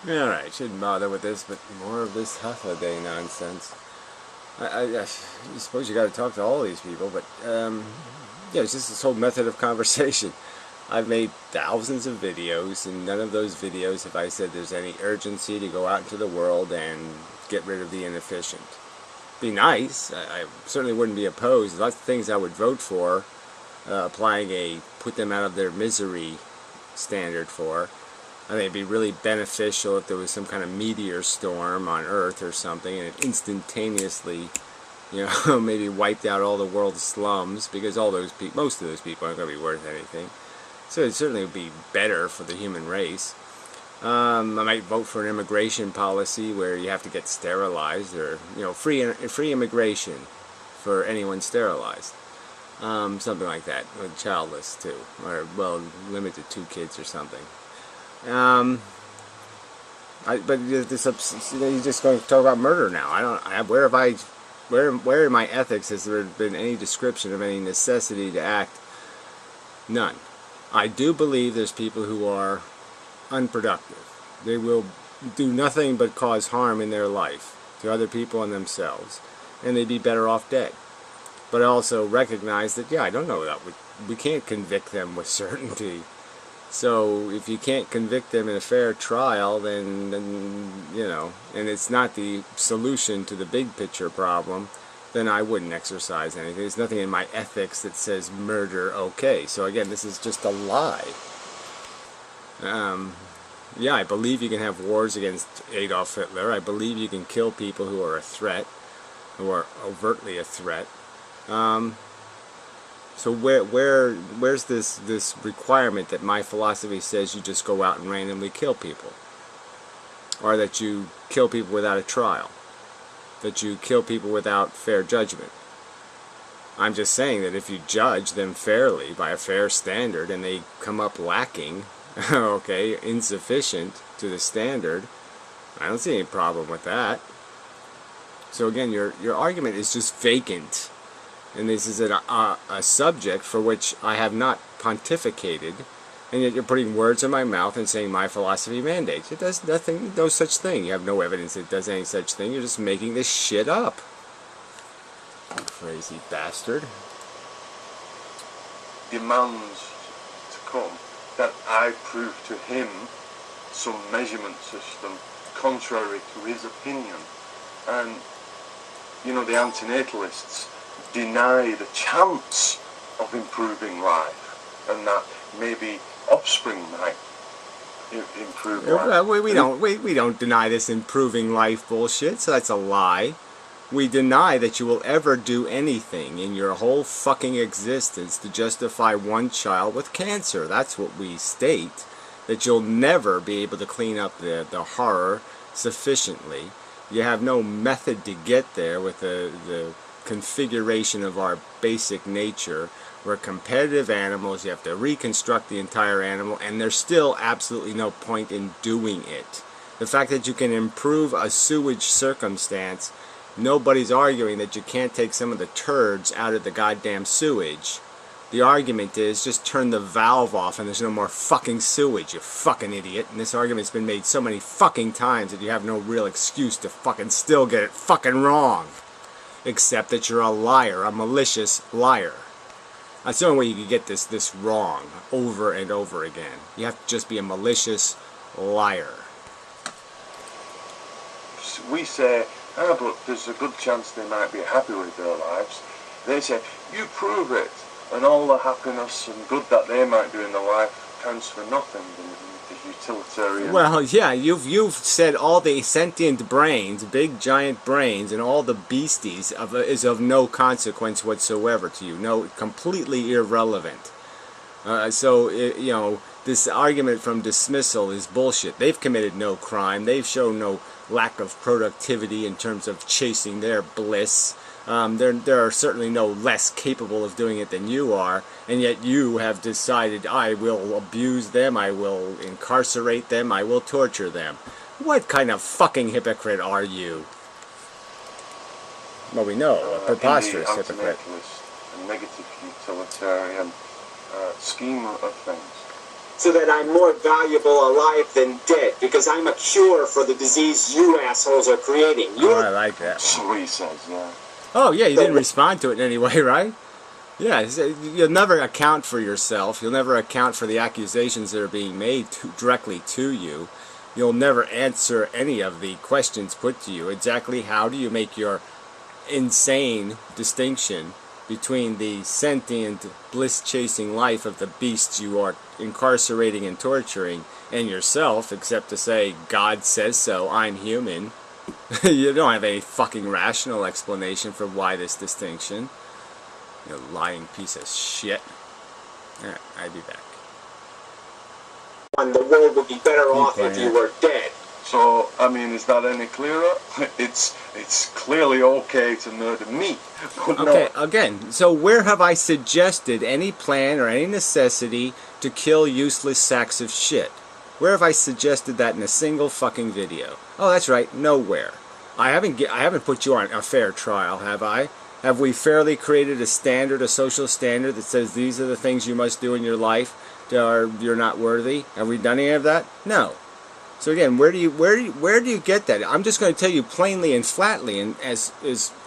Alright, shouldn't bother with this, but more of this Hythloday nonsense. I suppose you gotta talk to all these people, but, yeah, it's just this whole method of conversation. I've made thousands of videos, and none of those videos have I said there's any urgency to go out into the world and get rid of the inefficient. Be nice. I certainly wouldn't be opposed. Lots of things I would vote for, applying a put them out of their misery standard for. I think it'd be really beneficial if there was some kind of meteor storm on Earth or something, and it instantaneously, maybe wiped out all the world's slums, because most of those people aren't going to be worth anything. So it certainly would be better for the human race. I might vote for an immigration policy where you have to get sterilized, or free immigration for anyone sterilized. Something like that, childless too, or well, limited to 2 kids or something. But you're just going to talk about murder now. Where in my ethics has there been any description of any necessity to act? None. I do believe there's people who are unproductive. They will do nothing but cause harm in their life to other people and themselves, and they'd be better off dead. But I also recognize that, I don't know that we can't convict them with certainty. So if you can't convict them in a fair trial, then and it's not the solution to the big picture problem, then I wouldn't exercise anything. There's nothing in my ethics that says murder okay. So again, this is just a lie. Yeah, I believe you can have wars against Adolf Hitler. I believe you can kill people who are a threat, who are overtly a threat. So where's this requirement that my philosophy says you just go out and randomly kill people? Or that you kill people without a trial? That you kill people without fair judgment? I'm just saying that if you judge them fairly, by a fair standard, and they come up lacking, okay, insufficient to the standard, I don't see any problem with that. So again, your argument is just vacant. And this is a subject for which I have not pontificated, and yet you're putting words in my mouth and saying my philosophy mandates. It does nothing, no such thing. You have no evidence it does any such thing. You're just making this shit up. You crazy bastard. Demands to come that I prove to him some measurement system contrary to his opinion. And, the antinatalists deny the chance of improving life, and that maybe offspring might improve life. We don't deny this improving life bullshit, so that's a lie. We deny that you will ever do anything in your whole fucking existence to justify one child with cancer. That's what we state. That you'll never be able to clean up the horror sufficiently. You have no method to get there with the configuration of our basic nature. We're competitive animals. You have to reconstruct the entire animal, and there's still absolutely no point in doing it. The fact that you can improve a sewage circumstance, nobody's arguing that you can't take some of the turds out of the goddamn sewage. The argument is just turn the valve off and there's no more fucking sewage, you fucking idiot. And this argument's been made so many fucking times that you have no real excuse to fucking still get it fucking wrong. Except that you're a liar, a malicious liar. That's the only way you can get this wrong over and over again. You have to just be a malicious liar. We say, but there's a good chance they might be happy with their lives. They say, you prove it, and all the happiness and good that they might do in their life counts for nothing. The utilitarian. Well, yeah, you've said all the sentient brains, big giant brains, and all the beasties is of no consequence whatsoever to you. No, completely irrelevant. This argument from dismissal is bullshit. They've committed no crime. They've shown no lack of productivity in terms of chasing their bliss. There are certainly no less capable of doing it than you are, and yet you have decided, I will abuse them, I will incarcerate them, I will torture them. What kind of fucking hypocrite are you? Well, we know, a preposterous hypocrite. A negative utilitarian scheme of things. so that I'm more valuable alive than dead, because I'm a cure for the disease you assholes are creating. Oh, I like that. So he says, yeah. Oh, yeah, you didn't respond to it in any way, right? Yeah, you'll never account for yourself. You'll never account for the accusations that are being made directly to you. You'll never answer any of the questions put to you. Exactly how do you make your insane distinction between the sentient, bliss-chasing life of the beasts you are incarcerating and torturing and yourself, except to say, God says so, I'm human. You don't have any fucking rational explanation for why this distinction. You lying piece of shit. Alright, I'll be back. And the world would be better off if you were dead. So, I mean, is that any clearer? It's clearly okay to murder me. But okay, again, so where have I suggested any plan or any necessity to kill useless sacks of shit? Where have I suggested that in a single fucking video? Oh, that's right, nowhere. I haven't put you on a fair trial, have I? Have we fairly created a standard, a social standard that says these are the things you must do in your life or you're not worthy? Have we done any of that? No. So again, where do you get that? I'm just going to tell you plainly and flatly, and as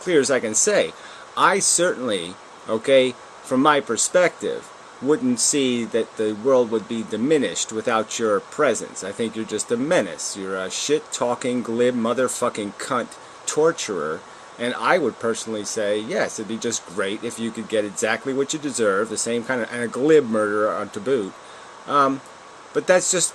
clear as I can say, I certainly, okay, from my perspective, wouldn't see that the world would be diminished without your presence. I think you're just a menace. You're a shit-talking, glib, motherfucking cunt torturer. And I would personally say, yes, it'd be just great if you could get exactly what you deserve, the same kind of, and a glib murderer to boot. But that's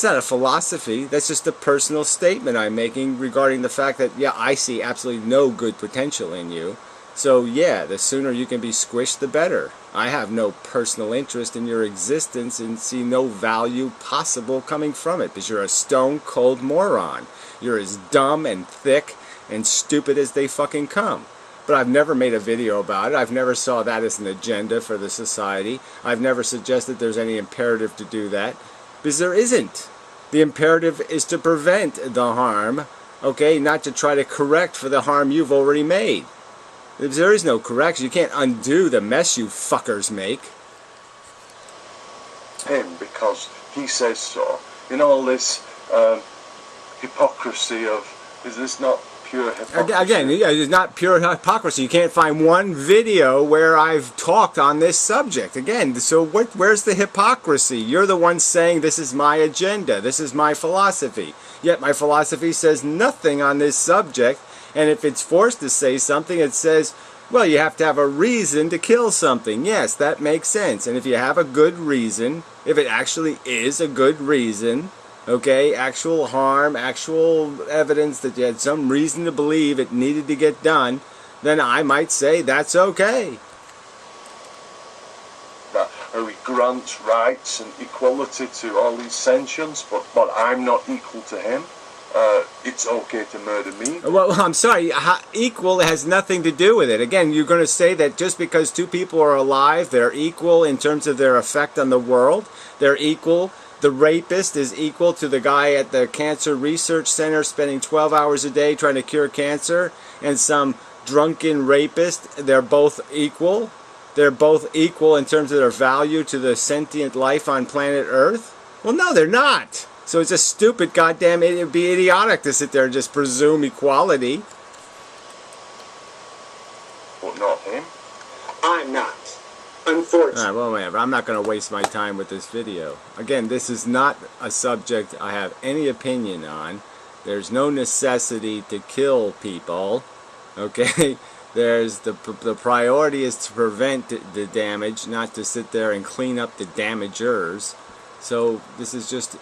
not a philosophy. That's just a personal statement I'm making regarding the fact that, yeah, I see absolutely no good potential in you. So, yeah, the sooner you can be squished, the better. I have no personal interest in your existence and see no value possible coming from it, because you're a stone-cold moron. You're as dumb and thick and stupid as they fucking come. But I've never made a video about it. I've never saw that as an agenda for the society. I've never suggested there's any imperative to do that, because there isn't. The imperative is to prevent the harm, okay, not to try to correct for the harm you've already made. There is no correction. You can't undo the mess you fuckers make. Him, because he says so. In all this hypocrisy of, is this not pure hypocrisy? Again, it's not pure hypocrisy. You can't find one video where I've talked on this subject. Again, so where's the hypocrisy? You're the one saying this is my agenda, this is my philosophy. Yet my philosophy says nothing on this subject, and if it's forced to say something, it says, well, you have to have a reason to kill something. Yes, that makes sense. And if you have a good reason, if it actually is a good reason, okay, actual harm, actual evidence that you had some reason to believe it needed to get done, then I might say that's okay. That he grants rights and equality to all these sentients, but I'm not equal to him. It's okay to murder me. Well, I'm sorry, equal has nothing to do with it. Again, you're going to say that just because two people are alive, they're equal in terms of their effect on the world. They're equal. The rapist is equal to the guy at the Cancer Research Center spending 12 hours a day trying to cure cancer, and some drunken rapist. They're both equal. They're both equal in terms of their value to the sentient life on planet Earth. Well, no, they're not. So it's a stupid goddamn, it would be idiotic to sit there and just presume equality. But not him. I'm not. Unfortunately. Alright, well, whatever. I'm not going to waste my time with this video. Again, this is not a subject I have any opinion on. There's no necessity to kill people. Okay? There's the priority is to prevent the damage, not to sit there and clean up the damagers. So this is just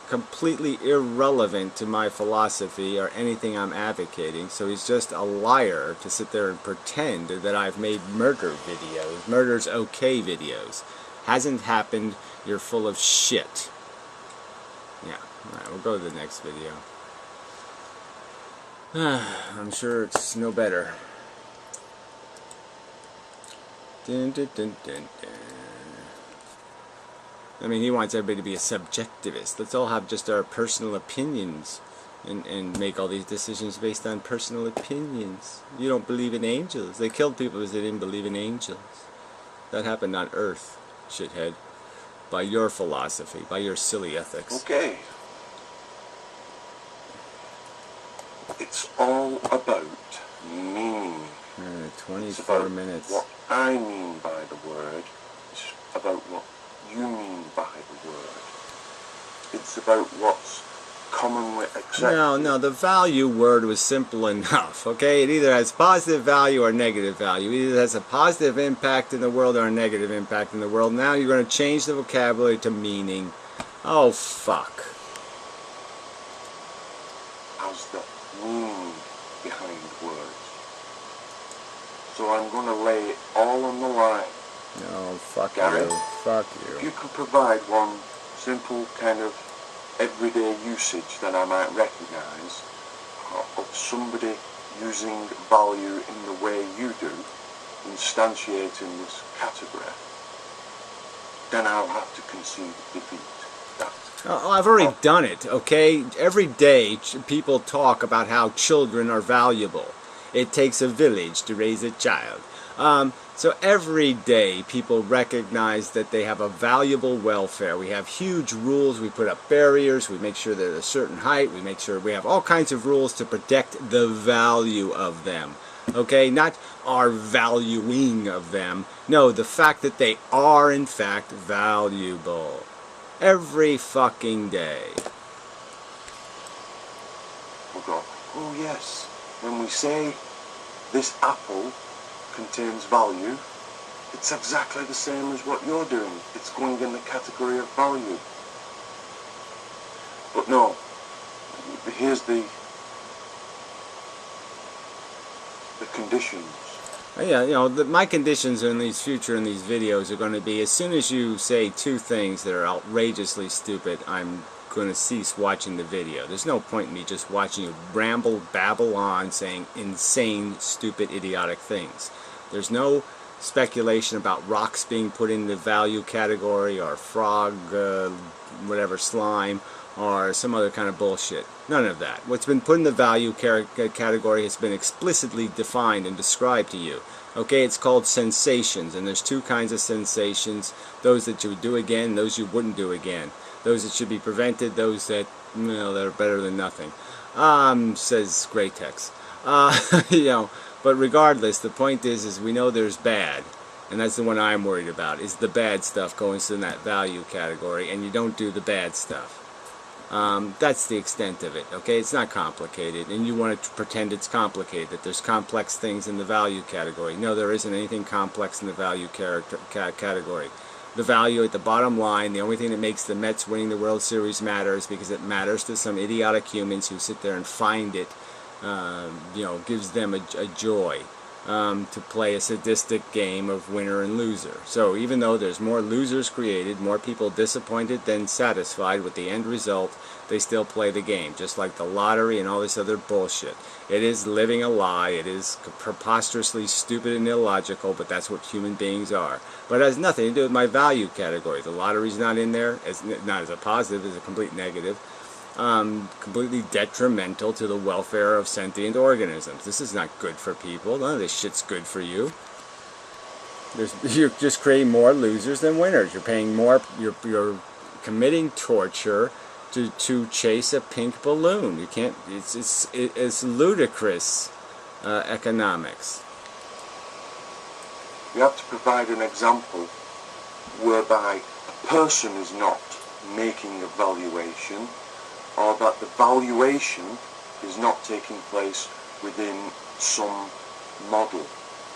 completely irrelevant to my philosophy or anything I'm advocating. So he's just a liar to sit there and pretend that I've made murder videos. Murder's okay videos. Hasn't happened. You're full of shit. Yeah. Alright, we'll go to the next video. I'm sure it's no better. Dun, dun, dun, dun, dun. I mean, he wants everybody to be a subjectivist. Let's all have just our personal opinions and make all these decisions based on personal opinions. You don't believe in angels. They killed people because they didn't believe in angels. That happened on Earth, shithead. by your philosophy, by your silly ethics. Okay. It's all about meaning. 24 it's about minutes. What I mean by the word. It's about what you mean by the word. It's about what's commonly accepted. No, the value word was simple enough, okay? It either has positive value or negative value. It either has a positive impact in the world or a negative impact in the world. Now you're going to change the vocabulary to meaning. Oh, fuck. As the meaning behind words. So I'm going to lay it all on the line. No, fuck Gary, you. Fuck if you. you could provide one simple kind of everyday usage that I might recognise of somebody using value in the way you do, instantiating this category, then I'll have to concede defeat. Oh, I've already done it, okay? Every day people talk about how children are valuable. It takes a village to raise a child. So every day people recognize that they have a valuable welfare. We have huge rules, we put up barriers, we make sure they're at a certain height, we make sure we have all kinds of rules to protect the value of them. Okay, not our valuing of them. No, the fact that they are in fact valuable. Every fucking day. We'll go, oh yes, when we say this apple contains value, it's exactly the same as what you're doing. It's going in the category of value. But no, here's the conditions. Yeah, you know, my conditions in these videos are going to be, as soon as you say two things that are outrageously stupid, I'm going to cease watching the video. There's no point in me just watching you babble on saying insane, stupid, idiotic things. There's no speculation about rocks being put in the value category, or frog, whatever, slime, or some other kind of bullshit. None of that. What's been put in the value category has been explicitly defined and described to you. Okay, it's called sensations, and there's two kinds of sensations: those that you would do again, those you wouldn't do again. Those that should be prevented, those that, you know, that are better than nothing. Says Greytex. You know, but regardless, the point is we know there's bad, and that's the one I'm worried about, is the bad stuff going in that value category, and you don't do the bad stuff. That's the extent of it, okay? It's not complicated, and you want to pretend it's complicated, that there's complex things in the value category. No, there isn't anything complex in the value category. The value at the bottom line, the only thing that makes the Mets winning the World Series matter is because it matters to some idiotic humans who sit there and find it, you know, gives them a joy to play a sadistic game of winner and loser. So even though there's more losers created, more people disappointed than satisfied with the end result, they still play the game, just like the lottery and all this other bullshit. It is living a lie. It is preposterously stupid and illogical, but that's what human beings are. But it has nothing to do with my value category. The lottery's not in there. It's not as a positive, it's a complete negative. Completely detrimental to the welfare of sentient organisms. This is not good for people. None of this shit's good for you. You're just creating more losers than winners. You're paying more. You're committing torture to chase a pink balloon. You can't. It's ludicrous economics. You have to provide an example whereby a person is not making a valuation, or that the valuation is not taking place within some model.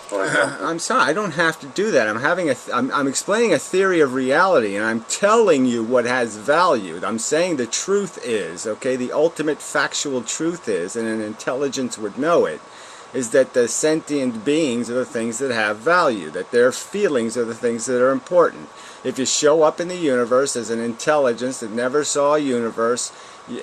For example, I'm sorry, I don't have to do that. I'm explaining a theory of reality, and I'm telling you what has value. I'm saying the truth is, okay, the ultimate factual truth is, and an intelligence would know it, is that the sentient beings are the things that have value, that their feelings are the things that are important. If you show up in the universe as an intelligence that never saw a universe,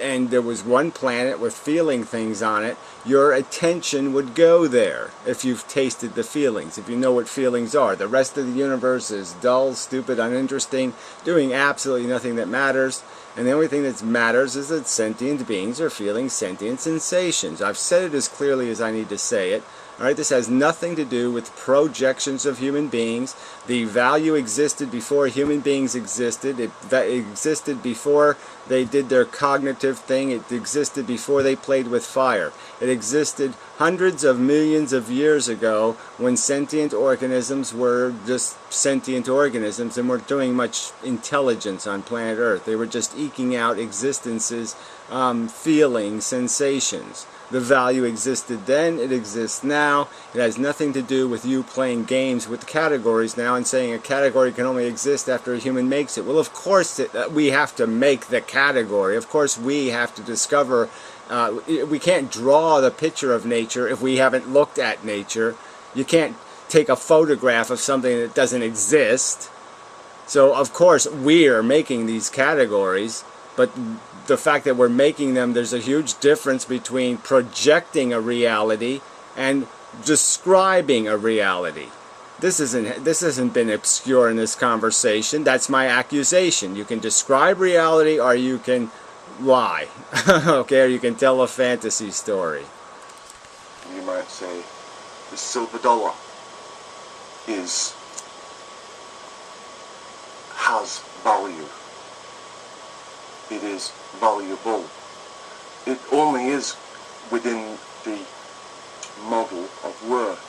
and there was one planet with feeling things on it, your attention would go there if you've tasted the feelings, if you know what feelings are. The rest of the universe is dull, stupid, uninteresting, doing absolutely nothing that matters, and the only thing that matters is that sentient beings are feeling sentient sensations. I've said it as clearly as I need to say it. Alright, this has nothing to do with projections of human beings. The value existed before human beings existed. It existed before they did their cognitive thing. It existed before they played with fire. It existed hundreds of millions of years ago when sentient organisms were just sentient organisms and weren't doing much intelligence on planet Earth. They were just eking out existences, feelings, sensations. The value existed then, it exists now. It has nothing to do with you playing games with categories now and saying a category can only exist after a human makes it. Well, of course we have to make the category. Of course we have to discover. We can't draw the picture of nature if we haven't looked at nature. You can't take a photograph of something that doesn't exist. So, of course, we're making these categories, but the fact that we're making them, there's a huge difference between projecting a reality and describing a reality. This hasn't been obscure in this conversation. That's my accusation. You can describe reality or you can lie. Okay, or you can tell a fantasy story. You might say the silver dollar has value. It is valuable. It only is within the model of worth.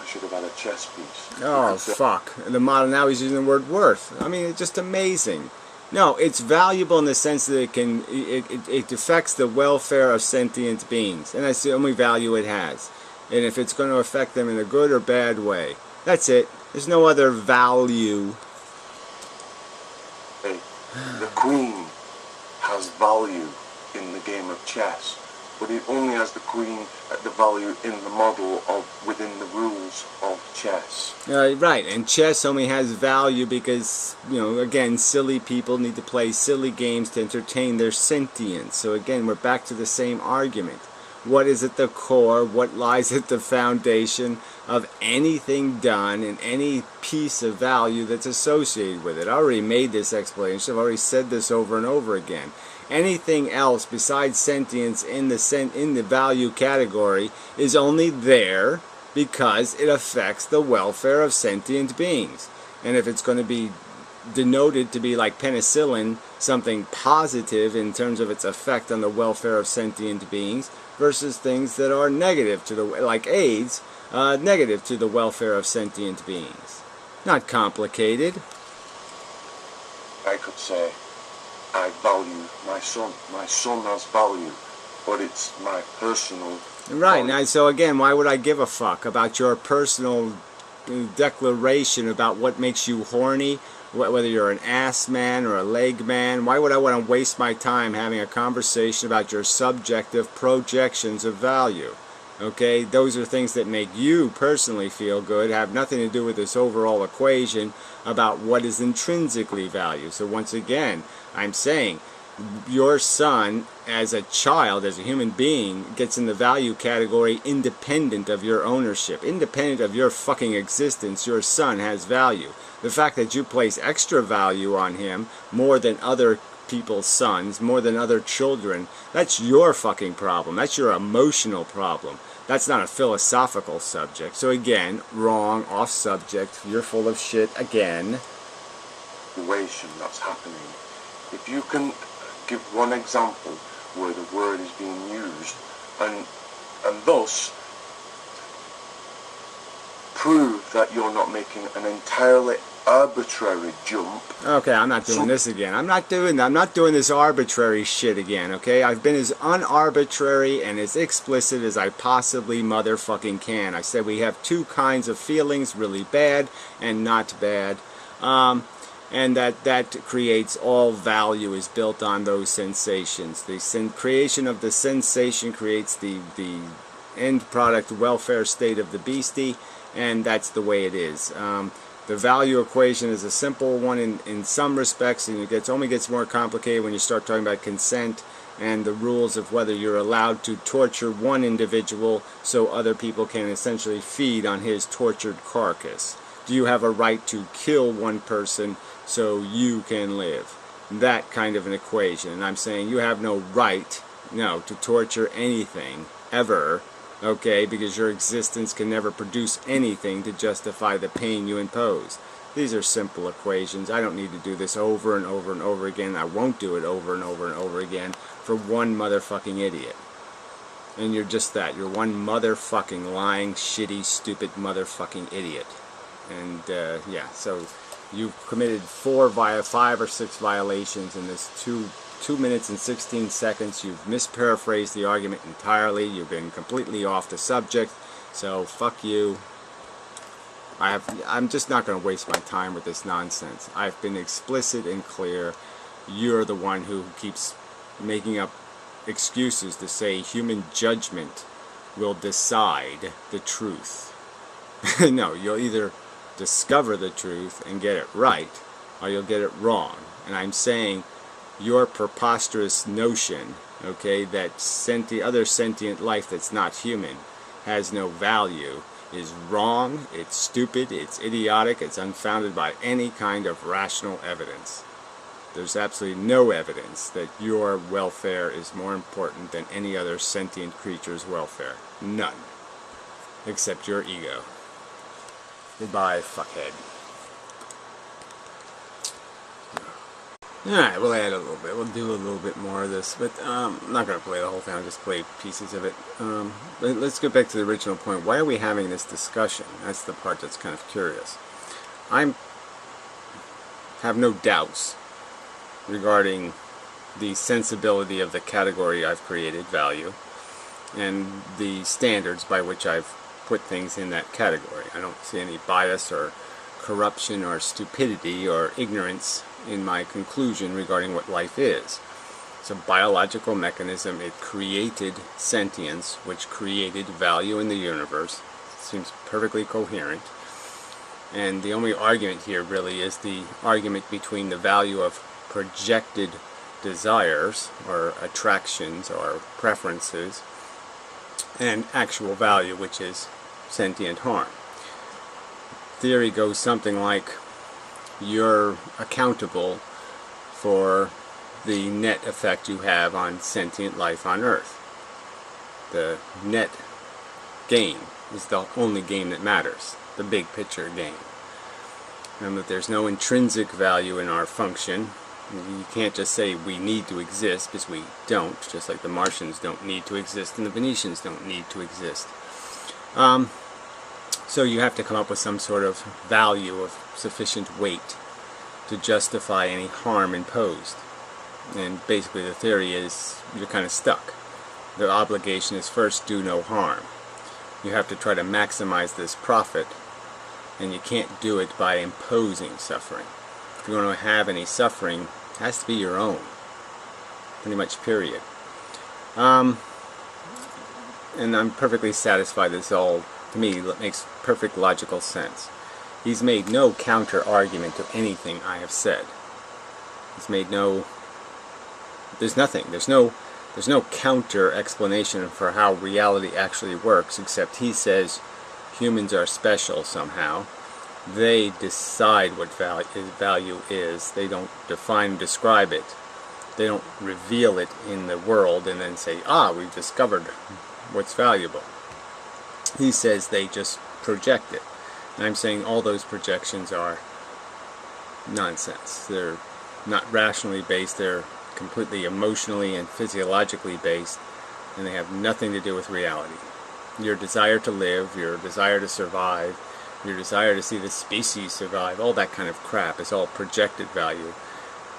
I should have had a chess piece. Oh, fuck. The model, now he's using the word worth. I mean, it's just amazing. No, it's valuable in the sense that it affects the welfare of sentient beings. And that's the only value it has. And if it's going to affect them in a good or bad way. That's it. There's no other value. Hey, the queen has value in the game of chess, but it only has the queen at the value in the model of within the rules of chess. Right, and chess only has value because, you know, again, silly people need to play silly games to entertain their sentience. So again, we're back to the same argument. What is at the core, what lies at the foundation of anything done and any piece of value that's associated with it? I already made this explanation. I've already said this over and over again. Anything else besides sentience in the value category is only there because it affects the welfare of sentient beings. And if it's going to be denoted to be like penicillin, something positive in terms of its effect on the welfare of sentient beings, versus things that are negative to the, like AIDS, negative to the welfare of sentient beings. Not complicated. I could say, I value my son. My son has value, but it's my personal Right, value. now, so again, why would I give a fuck about your personal declaration about what makes you horny, whether you're an ass man or a leg man? Why would I want to waste my time having a conversation about your subjective projections of value? Okay, those are things that make you personally feel good, have nothing to do with this overall equation about what is intrinsically valued. So once again, I'm saying your son as a child, as a human being, gets in the value category independent of your ownership, independent of your fucking existence. Your son has value. The fact that you place extra value on him more than other people's sons, more than other children, that's your fucking problem. That's your emotional problem. That's not a philosophical subject. So again, wrong, off subject, you're full of shit again. Situation that's happening. If you can give one example where the word is being used and thus prove that you're not making an entirely arbitrary jump. Okay, I'm not doing this again. I'm not doing this arbitrary shit again, okay? I've been as unarbitrary and as explicit as I possibly motherfucking can. I said we have two kinds of feelings, really bad and not bad. And that creates all value is built on those sensations. The creation of the sensation creates the end product welfare state of the beastie, and that's the way it is. The value equation is a simple one in some respects, and it only gets more complicated when you start talking about consent and the rules of whether you're allowed to torture one individual so other people can essentially feed on his tortured carcass. Do you have a right to kill one person so you can live? That kind of an equation. And I'm saying you have no right, no, to torture anything, ever, Okay, because your existence can never produce anything to justify the pain you impose. These are simple equations. I don't need to do this over and over and over again. I won't do it over and over and over again for one motherfucking idiot. And you're just that. You're one motherfucking lying, shitty, stupid motherfucking idiot. And yeah, so you've committed 5 or 6 violations in this 2 minutes and 16 seconds. You've misparaphrased the argument entirely. You've been completely off the subject. So fuck you. I'm just not going to waste my time with this nonsense. I've been explicit and clear. You're the one who keeps making up excuses to say human judgment will decide the truth. No, you'll either discover the truth and get it right, or you'll get it wrong. And I'm saying your preposterous notion, okay, that other sentient life that's not human has no value is wrong, it's stupid, it's idiotic, it's unfounded by any kind of rational evidence. There's absolutely no evidence that your welfare is more important than any other sentient creature's welfare. None. Except your ego. Goodbye, fuckhead. Alright, we'll add a little bit. We'll do a little bit more of this, but I'm not going to play the whole thing. I'll just play pieces of it. Let's get back to the original point. Why are we having this discussion? That's the part that's kind of curious. I have no doubts regarding the sensibility of the category I've created, value, and the standards by which I've put things in that category. I don't see any bias or corruption or stupidity or ignorance in my conclusion regarding what life is. It's a biological mechanism. It created sentience, which created value in the universe. It seems perfectly coherent. And the only argument here really is the argument between the value of projected desires or attractions or preferences and actual value, which is sentient harm. Theory goes something like, you're accountable for the net effect you have on sentient life on Earth. The net gain is the only game that matters, the big picture game. And that there's no intrinsic value in our function. You can't just say we need to exist, because we don't, just like the Martians don't need to exist and the Venetians don't need to exist. So you have to come up with some sort of value of sufficient weight to justify any harm imposed. And basically the theory is you're kind of stuck. The obligation is first do no harm. You have to try to maximize this profit, and you can't do it by imposing suffering. If you want to have any suffering, it has to be your own. Pretty much, period. And I'm perfectly satisfied this all, to me, makes perfect logical sense. He's made no counter-argument to anything I have said. He's made no... There's nothing. There's no counter-explanation for how reality actually works, except he says humans are special somehow. They decide what value is. They don't define and describe it. They don't reveal it in the world and then say, ah, we've discovered what's valuable. He says they just project it. And I'm saying all those projections are nonsense. They're not rationally based. They're completely emotionally and physiologically based, and they have nothing to do with reality. Your desire to live, your desire to survive, your desire to see the species survive, all that kind of crap is all projected value.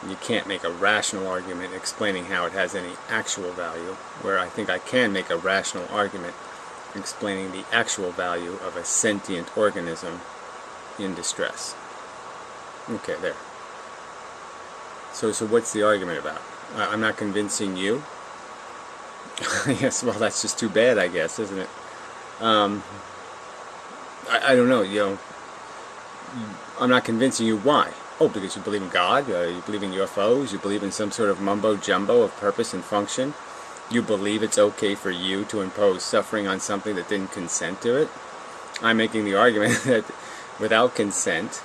You can't make a rational argument explaining how it has any actual value, where I think I can make a rational argument explaining the actual value of a sentient organism in distress. Okay, there. So what's the argument about? I'm not convincing you? Yes, well, that's just too bad, I guess, isn't it? I don't know, you know, I'm not convincing you. Why? Oh, because you believe in God, you believe in UFOs, you believe in some sort of mumbo-jumbo of purpose and function. You believe it's okay for you to impose suffering on something that didn't consent to it. I'm making the argument that without consent,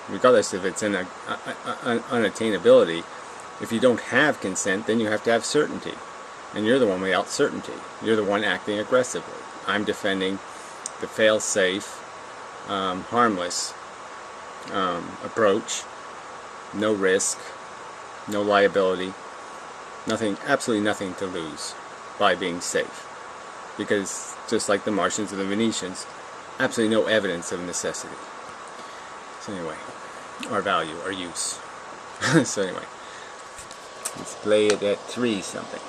regardless if it's an unattainability, if you don't have consent, then you have to have certainty. And you're the one without certainty. You're the one acting aggressively. I'm defending the fail-safe, harmless approach. No risk, no liability, nothing, absolutely nothing to lose by being safe. Because just like the Martians and the Venetians, absolutely no evidence of necessity. So anyway, or value, or use. So anyway, let's play it at 3 something.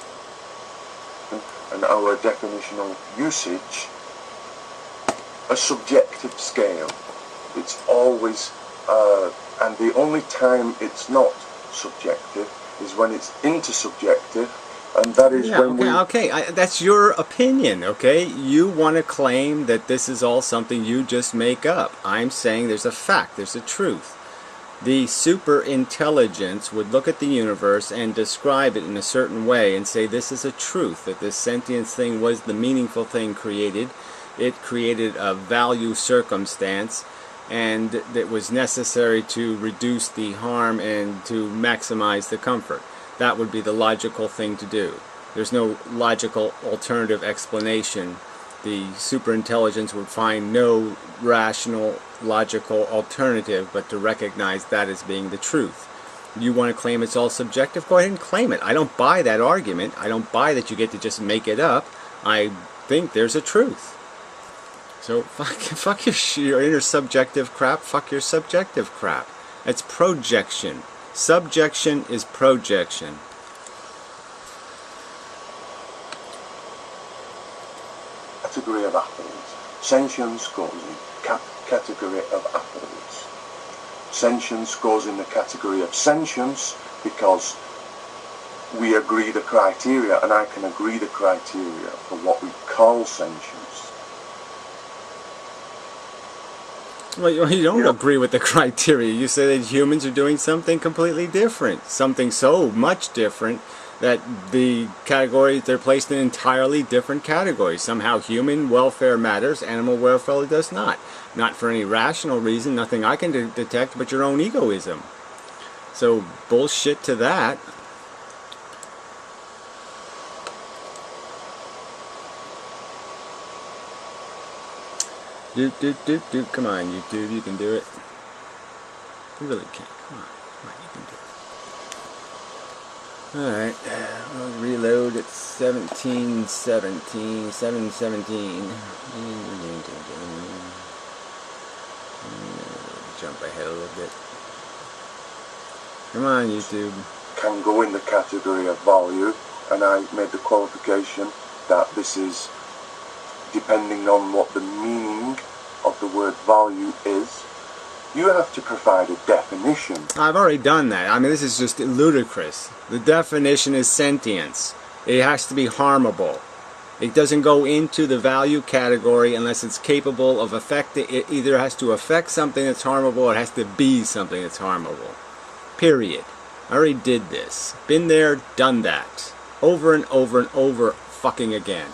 And our definitional usage, a subjective scale. It's always, and the only time it's not subjective is when it's intersubjective, and that is when that's your opinion, okay? You want to claim that this is all something you just make up. I'm saying there's a fact, there's a truth. The super intelligence would look at the universe and describe it in a certain way and say this is a truth, that this sentience thing was the meaningful thing created. It created a value circumstance, and it was necessary to reduce the harm and to maximize the comfort. That would be the logical thing to do. There's no logical alternative explanation. The superintelligence would find no rational, logical alternative but to recognize that as being the truth. You want to claim it's all subjective? Go ahead and claim it. I don't buy that argument. I don't buy that you get to just make it up. I think there's a truth. So fuck your inner subjective crap. Fuck your subjective crap. It's projection. Subjection is projection. Category of apples. Sentience goes in category of apples. Sentience goes in the category of sentience because we agree the criteria, and I can agree the criteria for what we call sentience. Well, you don't agree with the criteria. You say that humans are doing something completely different. Something so much different that the categories, they're placed in entirely different categories. Somehow human welfare matters, animal welfare does not. Not for any rational reason, nothing I can detect but your own egoism. So bullshit to that. Come on, YouTube, you can do it. You really can. Come on, you can do it. Alright, we'll reload at 717. Jump ahead a little bit. Come on, YouTube. Can go in the category of value, and I made the qualification that this is depending on what the meaning of the word value is. You have to provide a definition. I've already done that. I mean, this is just ludicrous. The definition is sentience. It has to be harmable. It doesn't go into the value category unless it's capable of affecting. It either has to affect something that's harmable or it has to be something that's harmable. Period. I already did this. Been there, done that. Over and over and over fucking again.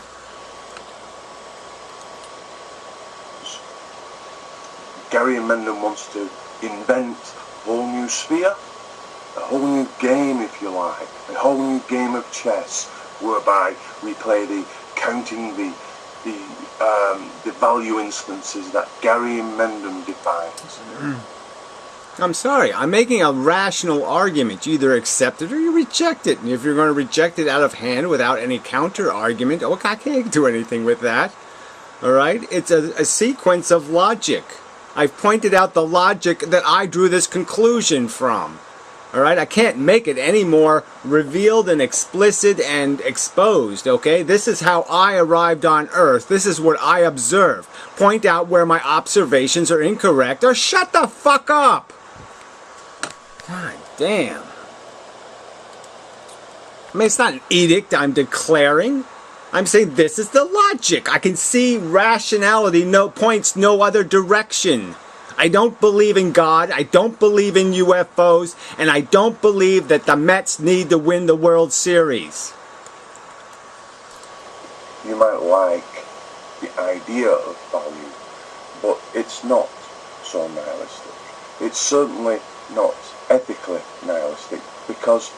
Gary Inmendham wants to invent a whole new sphere, a whole new game, if you like, a whole new game of chess, whereby we play the counting the value instances that Gary Inmendham defines. I'm sorry, I'm making a rational argument. You either accept it or you reject it. And if you're going to reject it out of hand without any counter argument, oh, I can't do anything with that. Alright? It's a sequence of logic. I've pointed out the logic that I drew this conclusion from. Alright? I can't make it any more revealed and explicit and exposed, okay? This is how I arrived on Earth. This is what I observed. Point out where my observations are incorrect or shut the fuck up! God damn. I mean, it's not an edict I'm declaring. I'm saying this is the logic. I can see rationality points no other direction. I don't believe in God, I don't believe in UFOs, and I don't believe that the Mets need to win the World Series. You might like the idea of value, but it's not so nihilistic. It's certainly not ethically nihilistic, because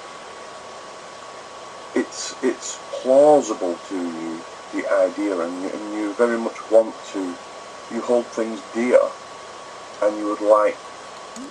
it's plausible to you the idea, and you very much want to, you hold things dear, and you would like.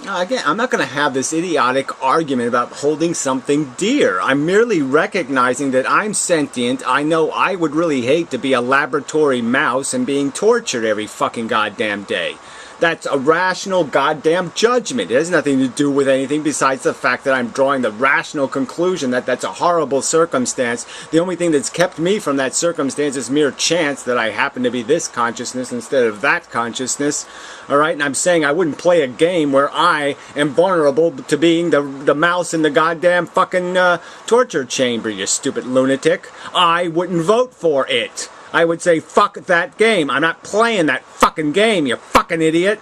Again, I'm not going to have this idiotic argument about holding something dear. I'm merely recognizing that I'm sentient. I know I would really hate to be a laboratory mouse and being tortured every fucking goddamn day. That's a rational goddamn judgment. It has nothing to do with anything besides the fact that I'm drawing the rational conclusion that that's a horrible circumstance. The only thing that's kept me from that circumstance is mere chance that I happen to be this consciousness instead of that consciousness. Alright, and I'm saying I wouldn't play a game where I am vulnerable to being the mouse in the goddamn fucking torture chamber, you stupid lunatic. I wouldn't vote for it. I would say, fuck that game. I'm not playing that fucking game, you fucking idiot.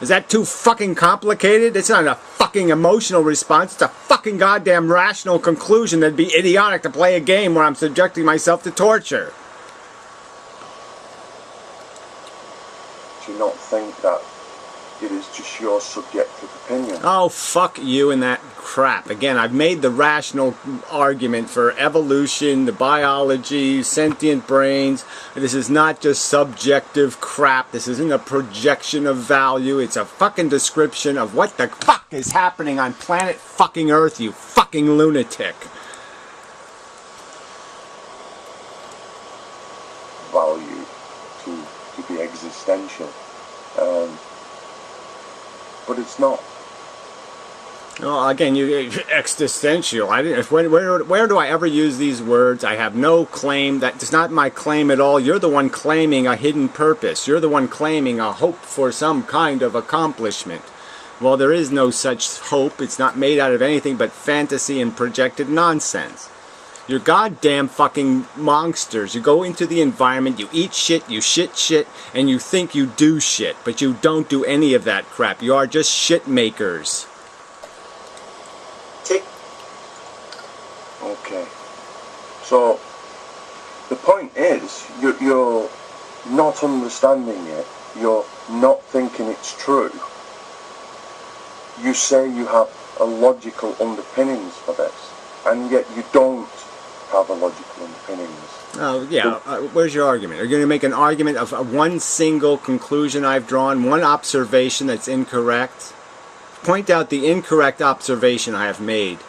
Is that too fucking complicated? It's not a fucking emotional response. It's a fucking goddamn rational conclusion that'd be idiotic to play a game where I'm subjecting myself to torture. Do you not think that it is just your subjective opinion? Oh, fuck you and that crap. Again, I've made the rational argument for evolution, the biology, sentient brains. This is not just subjective crap. This isn't a projection of value. It's a fucking description of what the fuck is happening on planet fucking Earth, you fucking lunatic. Value to be existential. But it's not. Well, again, existential. Where do I ever use these words? I have no claim. That's not my claim at all. You're the one claiming a hidden purpose. You're the one claiming a hope for some kind of accomplishment. Well, there is no such hope. It's not made out of anything but fantasy and projected nonsense. You're goddamn fucking monsters. You go into the environment, you eat shit, you shit shit, and you think you do shit, but you don't do any of that crap. You are just shit makers. Okay. So, the point is, you're not understanding it. You're not thinking it's true. You say you have a logical underpinnings for this, and yet you don't have a logical underpinnings. Oh, yeah. Where's your argument? Are you going to make an argument of one single conclusion I've drawn, one observation that's incorrect? Point out the incorrect observation I have made.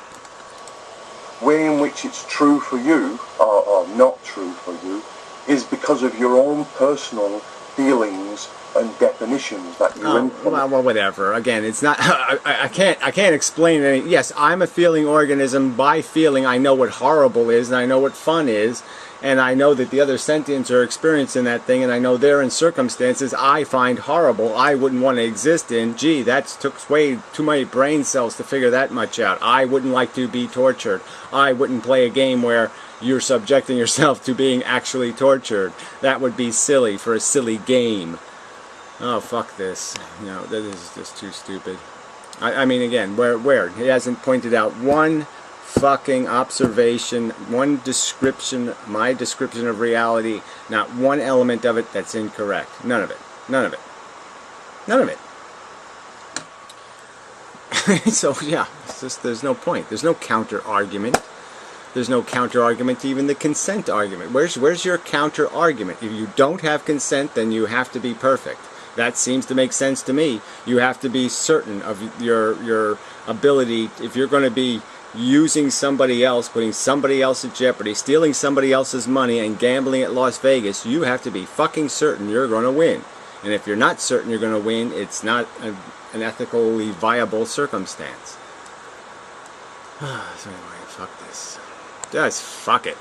Way in which it's true for you, or not true for you, is because of your own personal feelings and definitions that you implement. Well, whatever. Again, it's not. I can't explain any. Yes, I'm a feeling organism. By feeling, I know what horrible is, and I know what fun is, and I know that the other sentients are experiencing that thing, and I know they're in circumstances I find horrible. I wouldn't want to exist in. Gee, that took way too many brain cells to figure that much out. I wouldn't like to be tortured. I wouldn't play a game where you're subjecting yourself to being actually tortured. That would be silly for a silly game. Oh, fuck this. You know, this is just too stupid. I mean, again, where? He hasn't pointed out one fucking observation, one description, my description of reality, not one element of it that's incorrect. None of it. None of it. None of it. So, yeah, it's just, there's no point. There's no counter-argument. There's no counter-argument to even the consent argument. Where's your counter-argument? If you don't have consent, then you have to be perfect. That seems to make sense to me. You have to be certain of your ability. If you're going to be using somebody else, putting somebody else at jeopardy, stealing somebody else's money, and gambling at Las Vegas, you have to be fucking certain you're going to win. And if you're not certain you're going to win, it's not an ethically viable circumstance. So anyway, fuck this. Just fuck it.